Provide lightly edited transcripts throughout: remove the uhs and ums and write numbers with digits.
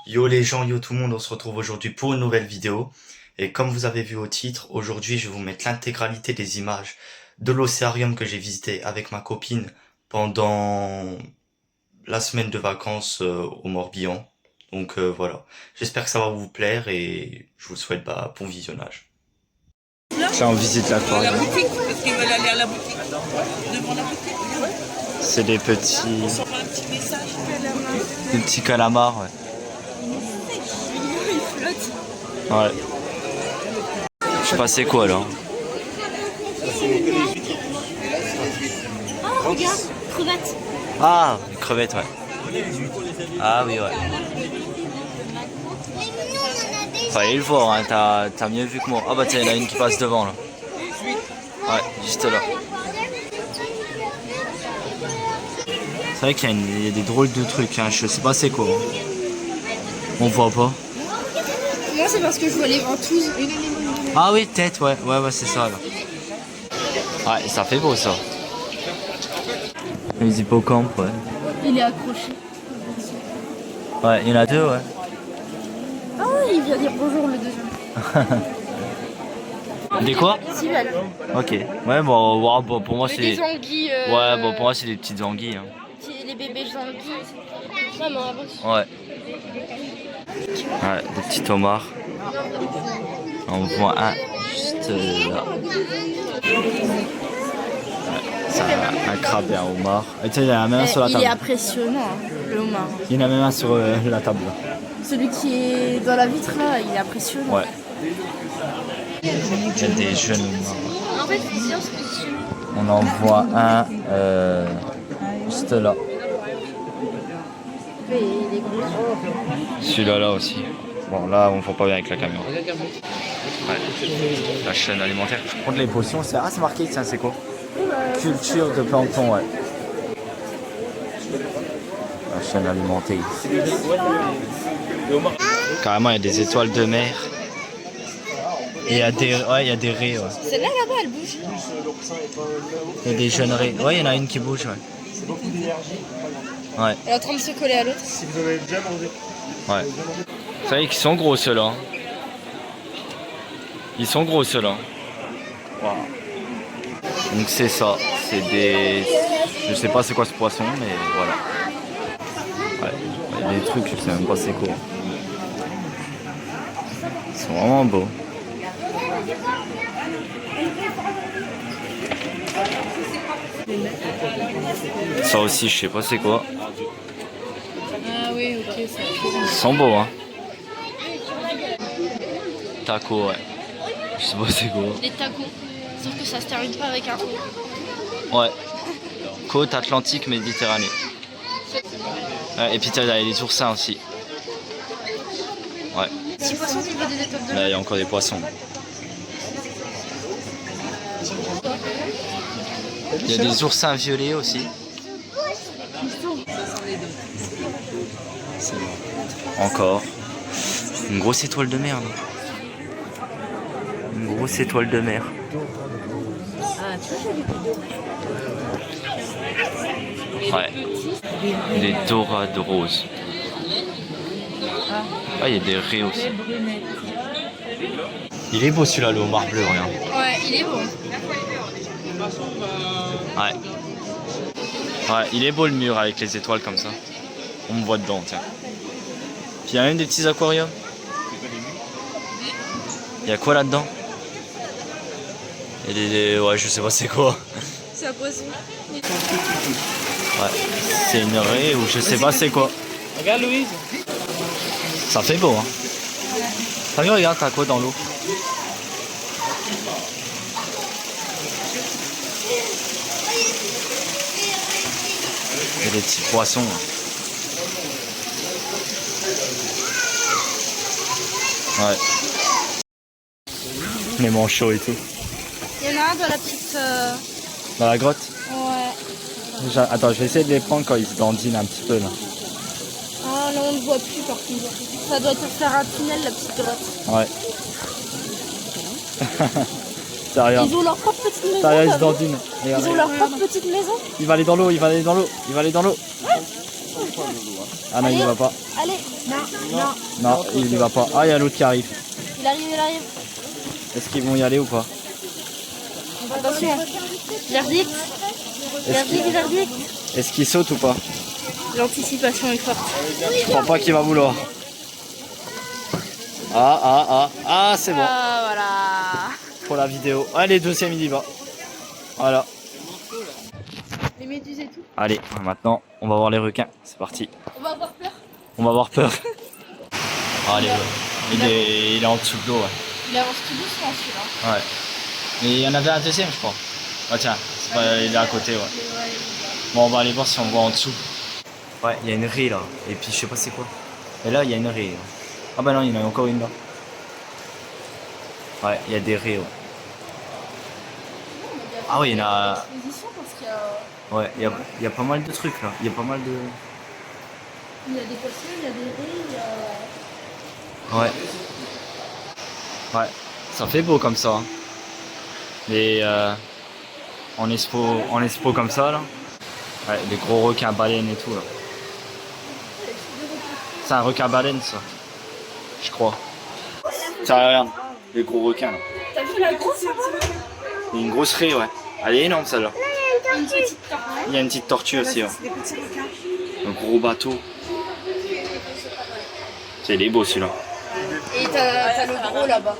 Yo les gens, yo tout le monde, on se retrouve aujourd'hui pour une nouvelle vidéo. Et comme vous avez vu au titre, aujourd'hui je vais vous mettre l'intégralité des images de l'océarium que j'ai visité avec ma copine pendant la semaine de vacances au Morbihan. Donc voilà, j'espère que ça va vous plaire et je vous souhaite bon visionnage. Là on visite l'aquarium. La boutique, parce qu'ils veulent aller à la boutique. Devant la boutique. C'est des petits... On s'en fait un petit message. Des petits calamars, ouais. Il flotte. Ouais. Je sais pas c'est quoi là. Oh, regarde, crevette. Ah, une crevette, ouais. Ah oui, ouais. Fallait le voir, hein. T'as mieux vu que moi. Ah bah tiens, il y en a une qui passe devant là. Ouais, juste là. C'est vrai qu'il y a des drôles de trucs, hein. Je sais pas c'est quoi. On voit pas. Moi, c'est parce que je vois les ventouses. Ah oui, tête, ouais, ouais, c'est ça là. Ouais, ça fait beau ça. Les hippocampes, ouais. Il est accroché. Ouais, il y en a deux, ouais. Ah ouais, il vient dire bonjour le deuxième. Des quoi? Cybèle. Ok. Ouais, bon, pour moi c'est Des anguilles. Ouais, bon, pour moi c'est des petites anguilles. Hein. Les bébés anguilles. Vraiment, avance. Ouais. Ouais, des petits homards. On voit un juste là. Ouais, c'est un crabe et un homard. Et tu sais, il y en a même un sur la table. Il est impressionnant, hein, le homard. Il y en a même un sur la table. Celui qui est dans la vitre là, il est impressionnant. Ouais. Il y a des jeunes homards. En fait, c'est bien ce que On en voit un juste là. il est gros. Celui-là là aussi. Bon là on voit pas bien avec la caméra. Ouais. La chaîne alimentaire. Par contre les potions c'est marqué, tiens c'est quoi? Culture de plancton, ouais. La chaîne alimentaire. Carrément il y a des étoiles de mer. Et il y a des raies, ouais. Celle-là là-bas, elle bouge. Il y a des jeunes raies. Ouais, il y en a une qui bouge, ouais. Ouais. Elle est en train de se coller à l'autre. Si vous avez déjà mangé. Ouais. Vous savez qu'ils sont gros ceux-là. Ils sont gros ceux-là. Wow. Donc c'est ça. C'est des... Je sais pas c'est quoi ce poisson, mais voilà. Ouais. Il y a des trucs, je sais même pas c'est quoi. Ils sont vraiment beaux. Ça aussi, je sais pas c'est quoi. Ah oui, ok, ça. Ils sont beaux, hein. Taco, ouais. Je sais pas c'est quoi. Des tacos. Sauf que ça se termine pas avec un O. Ouais. Côte Atlantique Méditerranée. Ouais, et puis il y a les oursins aussi. Ouais. Petit poisson qui veut des étoiles de Là, il y a encore des poissons. Il y a des oursins violets aussi. Encore. Une grosse étoile de mer. Là. Une grosse étoile de mer. Ouais. Des dorades roses. Ah, il y a des raies aussi. Il est beau celui-là, le homard bleu, regarde. Ouais, il est beau. Ouais. Ouais, il est beau le mur avec les étoiles comme ça. On me voit dedans, tiens. Puis il y a même des petits aquariums. Il y a quoi là-dedans? Il y a des... Ouais, je sais pas c'est quoi. C'est un poisson. Ouais. C'est une raie ou je sais pas c'est quoi. Regarde Louise. Ça fait beau, hein. T'as vu, regarde, t'as quoi dans l'eau? Il y a des petits poissons. Hein. Ouais. Les manchots et tout. Il y en a un dans la petite. Dans la grotte? Ouais. Attends, je vais essayer de les prendre quand ils se dandinent un petit peu là. Ah là, on ne voit plus par contre. Ça doit te faire un tunnel, la petite grotte. Ouais. Ça regarde. Ils ont leur propre petite maison. Ça regarde, ils se t'as vu dandinent. Ils ont leur propre petite maison. Il va aller dans l'eau, il va aller dans l'eau, il va aller dans l'eau. Ah non, il y va pas. Allez. Non, il y va pas. Ah, il y a l'autre qui arrive. Il arrive, il arrive. Est-ce qu'ils vont y aller ou pas? Attention. Verdict. Verdict. Est-ce qu'il saute ou pas? L'anticipation est forte. Je crois pas qu'il va vouloir. Ah, c'est bon. Ah, voilà. Pour la vidéo. Allez, deuxième, il y va. Voilà. Les méduses et tout. Allez, maintenant, on va voir les requins. C'est parti. On va avoir peur. On va avoir peur. Allez, il est en dessous de l'eau, ouais. Il avance tout doucement celui-là. Ouais. Mais il y en avait un deuxième, je crois. Ah tiens, il est à côté, ouais. Bon, on va aller voir si on voit en dessous. Ouais, il y a une raie là. Et puis je sais pas c'est quoi. Et là, il y a une raie. Là. Ah bah non, il y en a encore une là. Ouais, il y a des raies, ouais. Ah oui, il y en a... Ouais, il y a pas mal de trucs là. Il y a pas mal de... Il y a des poissons, il y a des raies, il y a... Ouais. Ouais, ça fait beau comme ça. Hein. Et en expo comme ça là. Ouais, des gros requins baleines et tout là. C'est un requin baleine ça. Je crois. Ça regarde, les gros requins là. T'as vu la grosse? Il y a une grosse raie, ouais. Elle est énorme celle-là. Il y a une petite tortue aussi. Ouais. Un gros bateau. C'est les beau celui-là. Et t'as le gros là-bas.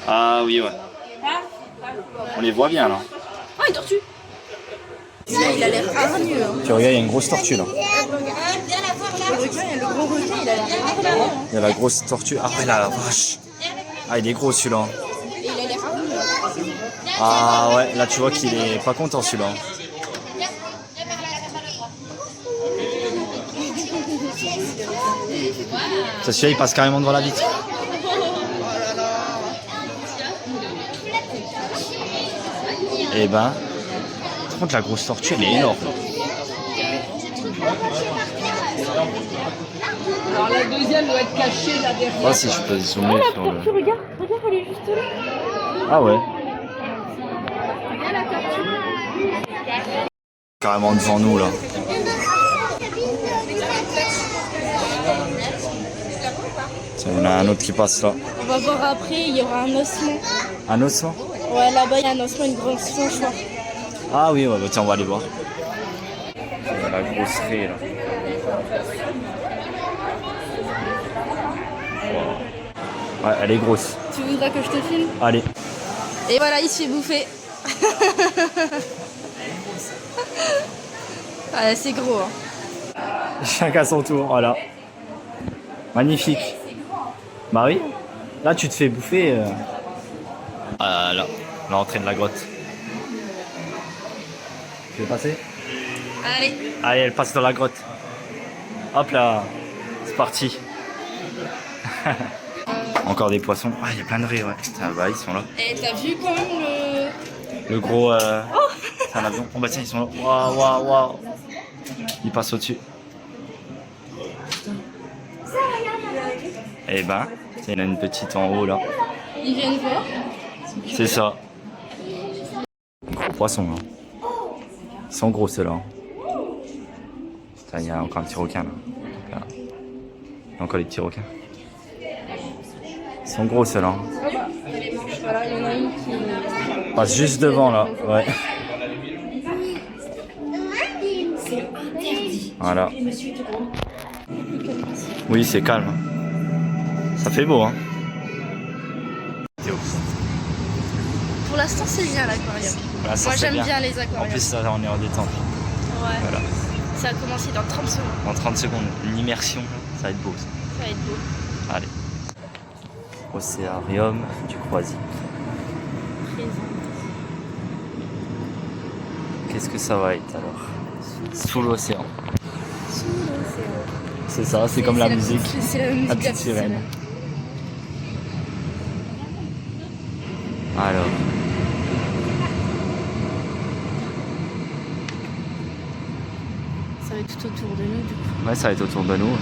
Ah oui, ouais. On les voit bien là. Ah, une tortue. Il a l'air hargneux. Hein. Tu regardes, il y a une grosse tortue là. Le requin, il y a le gros requin, il a l'air hargneux. Il y a la grosse tortue. Ah ouais, la vache. Ah, il est gros celui-là. Et il a l'air hargneux. Ah ouais, là tu vois qu'il est pas content celui-là. Ça celui-là il passe carrément devant la vitre. Et ben, par contre la grosse tortue elle est énorme. Alors la deuxième doit être cachée là derrière. Oh si je peux zoomer sur le... Regarde, elle est juste là. Ah ouais. Carrément devant nous là. Tiens, il y en a un autre qui passe là. On va voir après, il y aura un ossement. Un ossement? Ouais, là-bas, il y a un ossement, une grosse ossement, je crois. Ah oui, ouais, bah, tiens, on va aller voir. Il y a la grosse raie là. Wow. Ouais, elle est grosse. Tu voudras que je te filme? Allez. Et voilà, il se fait bouffer. Ouais, c'est gros. Hein. Chacun son tour, voilà. Magnifique. Bah oui. Là, tu te fais bouffer. Ah là, l'entrée de la grotte. Tu veux passer? Allez. Allez, elle passe dans la grotte. Hop là, c'est parti. Encore des poissons. Ah, il y a plein de raies, ouais. Ah, bah, ils sont là. Et t'as vu quand même Le gros. C'est un avion. Oh, bah, tiens, ils sont là. Waouh, waouh, waouh. Ils passent au-dessus. Eh ben, il y en a une petite en haut là. Ils viennent voir. C'est ça. Gros poisson là. Ils sont gros ceux-là. Il y a encore un petit requin là. Là. Il y a encore des petits requins. Ils sont gros ceux-là. Voilà, il y en a une qui Passe juste devant là. Ouais. Voilà. Oui, c'est calme. Ça fait beau, hein. Pour l'instant, c'est bien l'aquarium. Voilà, ça, Moi, c'est j'aime bien les En aquariums. plus, là, on est en détente. Ouais. Voilà. Ça a commencé dans 30 secondes. En 30 secondes, une immersion, ça va être beau. Ça. Ça va être beau. Allez. Océarium du Croisic. Qu'est-ce que ça va être alors? Sous l'océan. Sous l'océan. C'est ça, c'est comme la musique. C'est la musique La de petite sirène. Alors. Ça va être tout autour de nous, du coup. Ouais, ça va être autour de nous.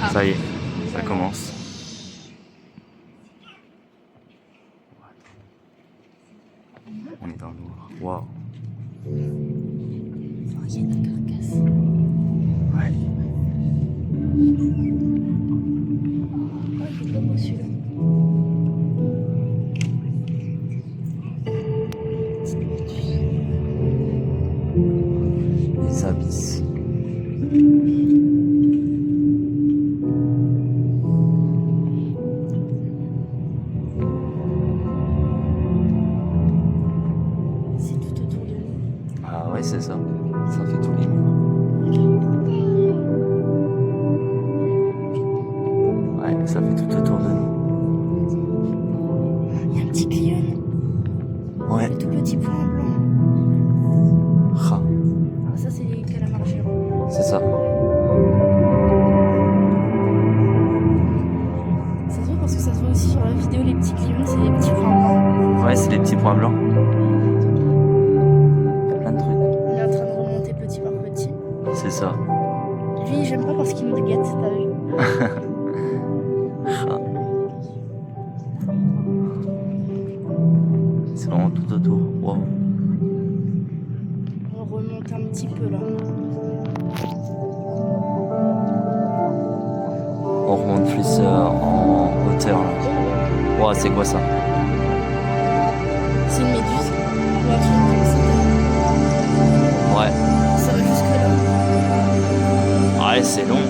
Ah. Ça y est, ça commence. On est dans le noir. Waouh. Il y a une carcasse. Ouais. Ah, il est pas beau celui-là. Les abysses. C'est tout autour de nous. Ah ouais, c'est ça. Ça fait tous les murs. Ouais, ça fait tout autour de nous. Il y a un petit client. Ouais. Le tout petit point blanc. Ah, Ah, ça, c'est les calamars géants. c'est ça. Ça se voit parce que ça se voit aussi sur la vidéo, les petits clients, c'est les petits points blancs. Ouais, c'est les petits points blancs. Il y a plein de trucs. On est en train de remonter petit par petit. C'est ça. Lui, j'aime pas parce qu'il nous guette, t'as vu? Ah. C'est vraiment tout autour. Wow. On remonte un petit peu là. On remonte plus en hauteur là. Wow, c'est quoi ça? C'est une méduse. Ou un truc comme ça. Ouais. Ça va jusque là. Ouais, c'est long.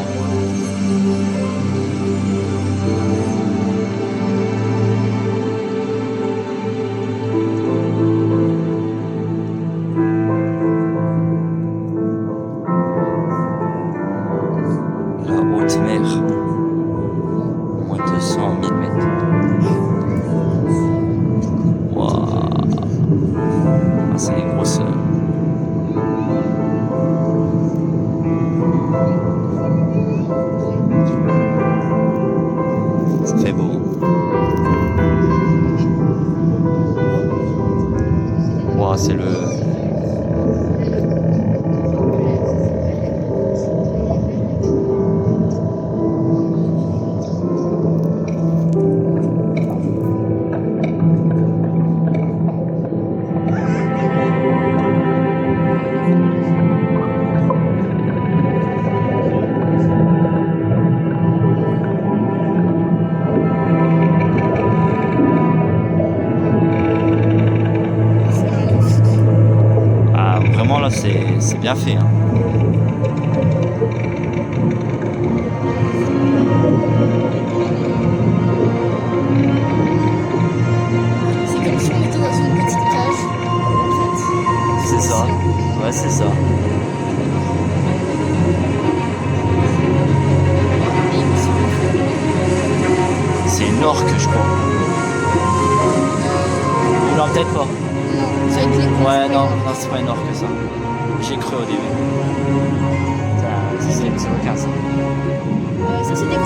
La haute mer. Moins 200 000 mètres. Waouh. Ah, c'est des grosses. Ça fait beau. Waouh, c'est le. Ah, vraiment là, c'est bien fait. Hein. C'est comme si on était dans une petite cage. En fait. C'est ça. Ouais, c'est ça. Et il me semble C'est une orque, je crois. Ou non, peut-être pas. que- Non, ça va être les Ouais, non, c'est pas une orque ça. J'ai cru au début. Ça, c'est aucun ça. Ça, c'est des gros.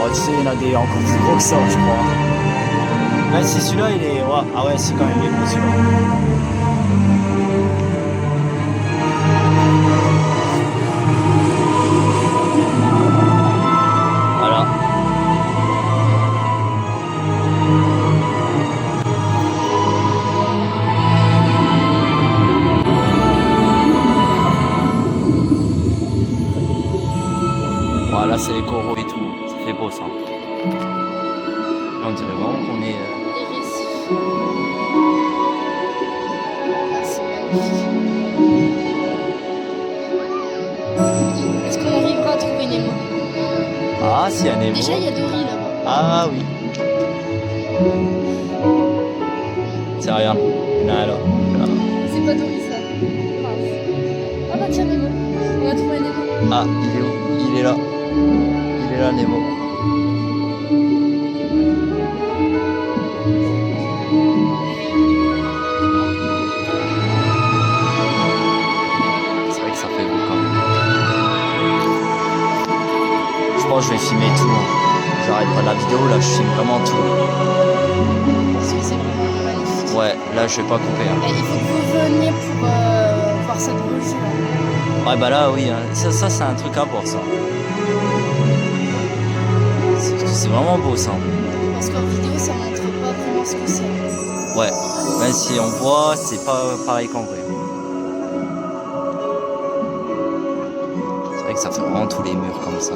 Oh, tu sais, il y en a des encore plus gros que ça, je crois. Même si celui-là, il est. Ouais. Ah ouais, c'est quand même gros celui-là. Voilà. Voilà, c'est les coraux et tout. Ça fait beau ça. Là, on dirait vraiment qu'on est. Les récifs. Ah, c'est magnifique. Est-ce qu'on arrivera à trouver Nemo? Ah, si, un Nemo. Déjà, il y a Dory là-bas. Ah oui. Tiens, regarde. Là, là. C'est pas Dory ça. Mince. Ah bah tiens Nemo. On a trouvé Nemo. Ah, il est où? Il est là. Il est là, Nemo. C'est vrai que ça fait beau quand même. Je pense que je vais filmer tout. Hein. J'arrête pas la vidéo, là, je filme vraiment tout. Parce que c'est vraiment magnifique. Ouais, là, je vais pas couper. Hein. Et il faut que vous veniez pour voir cette revue là. Ouais, bah là, oui. Hein. Ça c'est un truc à voir, ça. C'est vraiment beau, ça. Parce qu'en vidéo, ça montre pas vraiment ce que c'est. Ouais. Même si on voit, c'est pas pareil qu'en vrai. Ça fait vraiment tous les murs comme ça.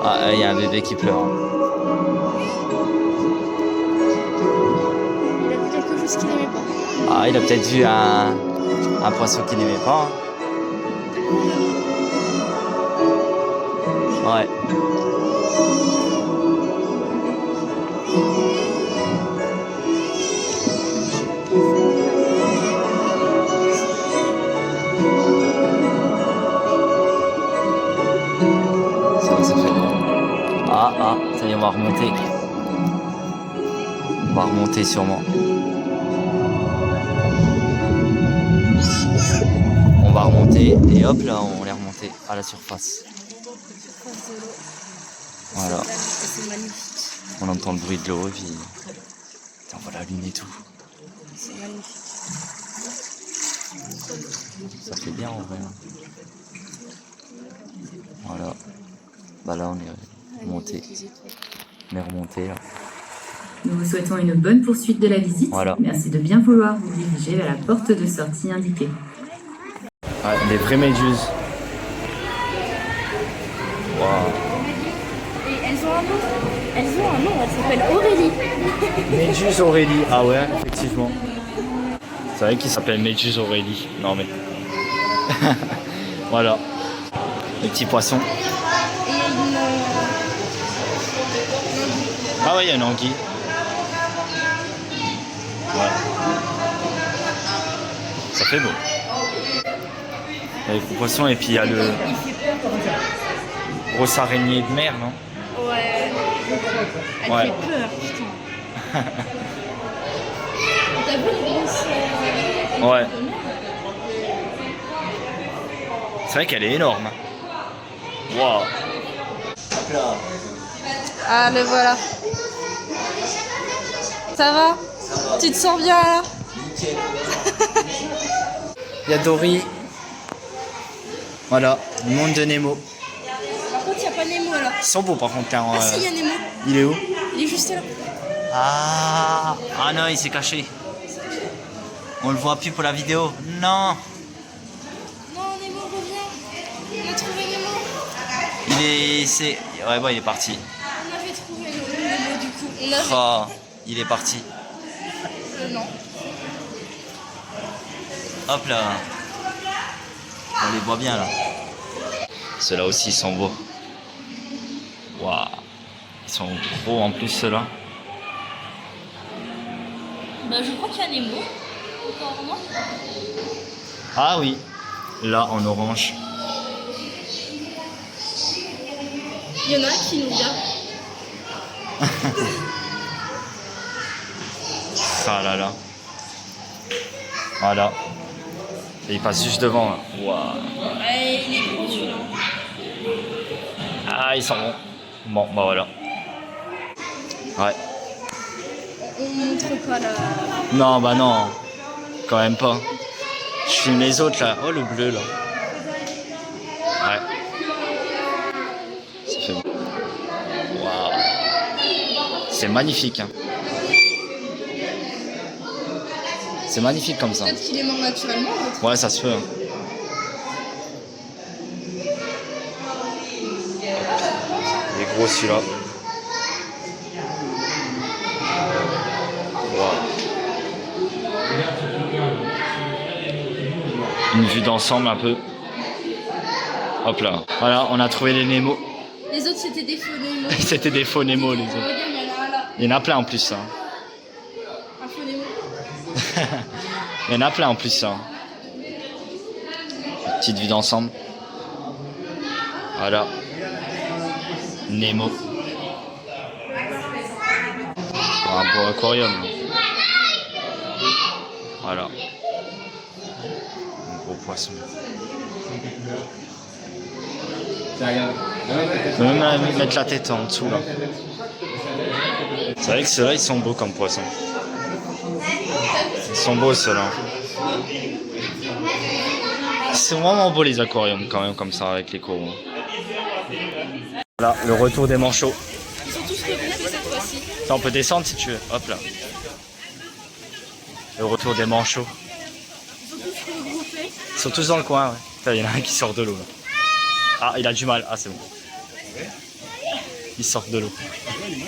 Ah, il y a un bébé qui pleure. Il a vu quelque chose qu'il n'aimait pas. Ah, il a peut-être vu un poisson qu'il n'aimait pas. Hein. Ouais. Ça fait. Ah, ça y est, on va remonter. On va remonter sûrement. On va remonter et hop là, on est remonté à la surface. Voilà. C'est magnifique. On entend le bruit de l'eau et puis on voit la lune et tout. C'est magnifique. Ça fait bien en vrai. Voilà. Bah là on est remonté. On est remonté là. Nous vous souhaitons une bonne poursuite de la visite. Voilà. Merci de bien vouloir vous diriger vers la porte de sortie indiquée. Ouais, des vraies méduses. Waouh. Et elles ont un nom. Elles s'appellent Aurélie. Méduse Aurélie. Ah ouais, effectivement. C'est vrai qu'il s'appelle Méduse Aurélie. Non mais. Voilà. Les petits poissons. Et il y a une... Ah ouais, il y a une anguille. Ouais. Ça fait beau. Il y a les gros poissons et puis il y a le grosse araignée de mer, non? Ouais. Elle Ouais. fait peur, putain. T'as vu les grosses... Ouais. C'est vrai qu'elle est énorme. Waouh. Ah, le voilà. Ça va? Tu te sens bien là? Il y a Dory. Voilà, le monde de Nemo. Par contre, il n'y a pas Nemo là. Ils sont beaux par contre. Hein, Ah si, il y a Nemo. Il est où? Il est juste là. Ah non, il s'est caché. On le voit plus pour la vidéo. Non. Non, Nemo, reviens. On a trouvé Nemo. Ouais, bon, il est parti. On avait trouvé Nemo du coup. On avait... Oh, il est parti. Non. Hop là. On les voit bien là. Ceux-là aussi ils sont beaux. Waouh. Ils sont gros en plus ceux-là. Bah, je crois qu'il y a Nemo. Apparemment. Ah oui. Là en orange. Il y en a un qui nous regarde. Ah là là. Voilà. Et il passe juste devant là. Waouh. Ouais, il est gros celui-là. Ah, ils sont bons. Bon, bah voilà. Ouais. On montre pas la... Non, bah non. Quand même pas. Je filme les autres là. Oh, le bleu là. Ouais. Ça fait beau. Waouh. C'est magnifique. Hein. C'est magnifique comme ça. Peut-être qu'il est mort naturellement. Ouais, ça se peut. Hein. Il est gros celui-là. Wow. Une vue d'ensemble un peu. Hop là. Voilà, on a trouvé les Nemo. Les autres, c'était des faux Nemo. C'était des faux Nemo les autres. Regarde, il y en a un là. Il y en a plein en plus. Ça. Un faux Nemo. Il y en a plein en plus. Ça. Petite vue d'ensemble. Voilà. Nemo. Un beau aquarium. Voilà. Un gros poisson. Je peux même mettre la tête en dessous là. C'est vrai que ceux-là ils sont beaux comme poissons. Ils sont beaux ceux-là. C'est vraiment beau les aquariums quand même comme ça avec les coraux. Voilà, le retour des manchots. Ils sont tous revenus cette fois-ci. Attends, on peut descendre si tu veux. Hop là. Le retour des manchots. Ils sont tous dans le coin, ouais. Putain, il y en a un qui sort de l'eau là. Ah, il a du mal. Ah, c'est bon. Ils sortent de l'eau. Ils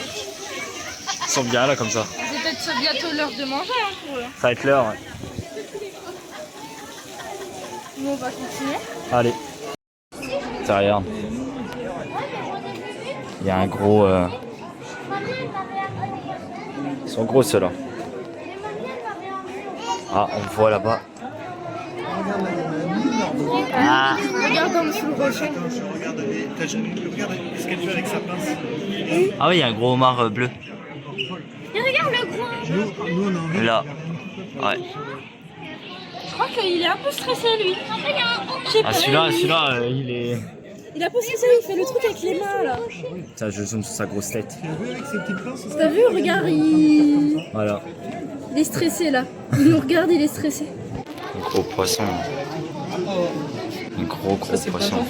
sont bien là comme ça. C'est peut-être bientôt l'heure de manger hein, pour eux. Ça va être l'heure, ouais. Nous on va continuer. Allez. Tiens, regarde. Il y a un gros... Ils sont gros ceux-là. Ah, on voit là-bas. Ah. Regarde en dessous le rocher. Regarde ce qu'elle fait avec sa pince. Ah oui, il y a un gros homard bleu. Et regarde le gros. Nous, on a envie. Là. Ouais. Je crois qu'il est un peu stressé lui. Je sais Ah, pas. celui-là, il est... Il a pas stressé, il fait le truc avec les mains là. Tiens, je zoome sur sa grosse tête. Tu l'as vu avec ses petites pinces? T'as vu, regarde, il Voilà. est stressé là. Il nous regarde, il est stressé. Un gros poisson. Un gros poisson.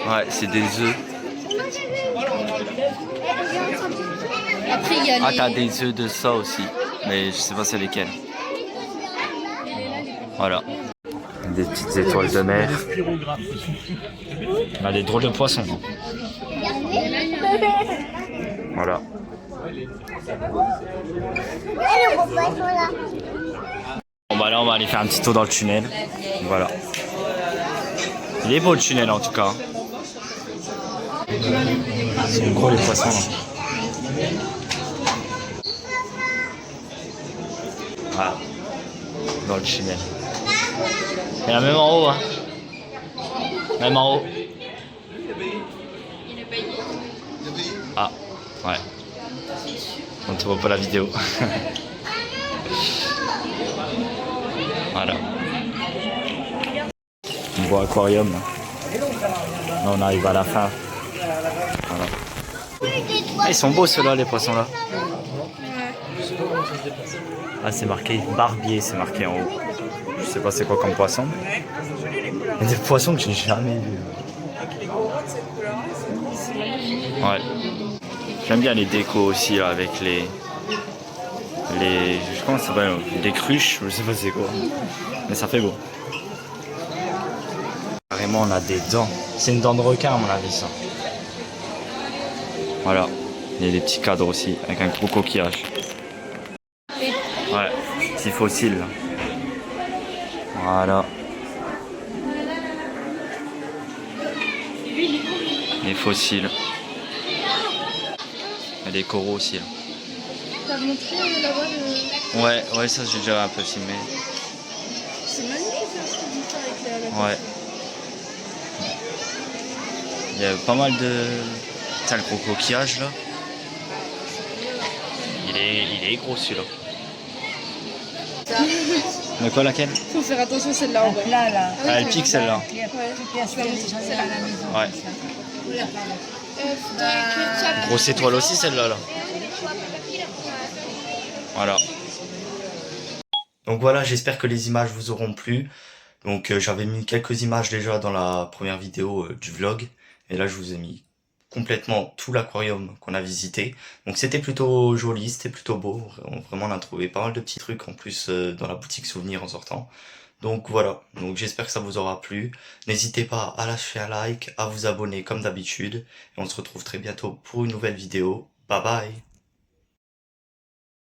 Ouais, c'est des œufs. Après, il y a Ah, les... t'as des œufs de ça aussi. Mais je sais pas c'est lesquels. Voilà. Des petites étoiles de mer. On a des drôles de poissons. Voilà. Bon bah là on va aller faire un petit tour dans le tunnel. Voilà. Il est beau le tunnel en tout cas. C'est gros les poissons là. Voilà. Dans le tunnel. Il y en a même en haut hein. Même en haut. Ah ouais. On ne voit pas la vidéo. Voilà. On voit aquarium. Là on arrive à la fin. Voilà. Ah, ils sont beaux ceux-là les poissons là. Ah c'est marqué barbier, c'est marqué en haut. Je sais pas c'est quoi comme poisson. Il y a des poissons que j'ai jamais vus. Ouais. J'aime bien les décos aussi là, avec les comment ça s'appelle, des cruches, je sais pas c'est quoi. Mais ça fait beau. Carrément on a des dents. C'est une dent de requin à mon avis ça. Voilà. Il y a des petits cadres aussi avec un gros coquillage. Ouais, petit fossile là. Voilà. Les fossiles. Il y a des coraux aussi là. T'as montré là-bas le... Ouais, ça j'ai déjà un peu filmé. C'est magnifique ça avec la... Ouais. Il y a pas mal de... Tiens, le gros coquillage là. Il est gros celui-là. De quoi laquelle? Faut faire attention celle-là en bas. Là. Ah, elle pique celle-là. Ouais. Grosse étoile aussi celle-là là. Voilà. Donc voilà, j'espère que les images vous auront plu. Donc j'avais mis quelques images déjà dans la première vidéo du vlog. Et là je vous ai mis complètement tout l'aquarium qu'on a visité. Donc c'était plutôt joli, c'était plutôt beau. Vraiment on a trouvé pas mal de petits trucs en plus dans la boutique souvenir en sortant. Donc voilà, donc j'espère que ça vous aura plu. N'hésitez pas à lâcher un like, à vous abonner comme d'habitude. Et on se retrouve très bientôt pour une nouvelle vidéo. Bye bye.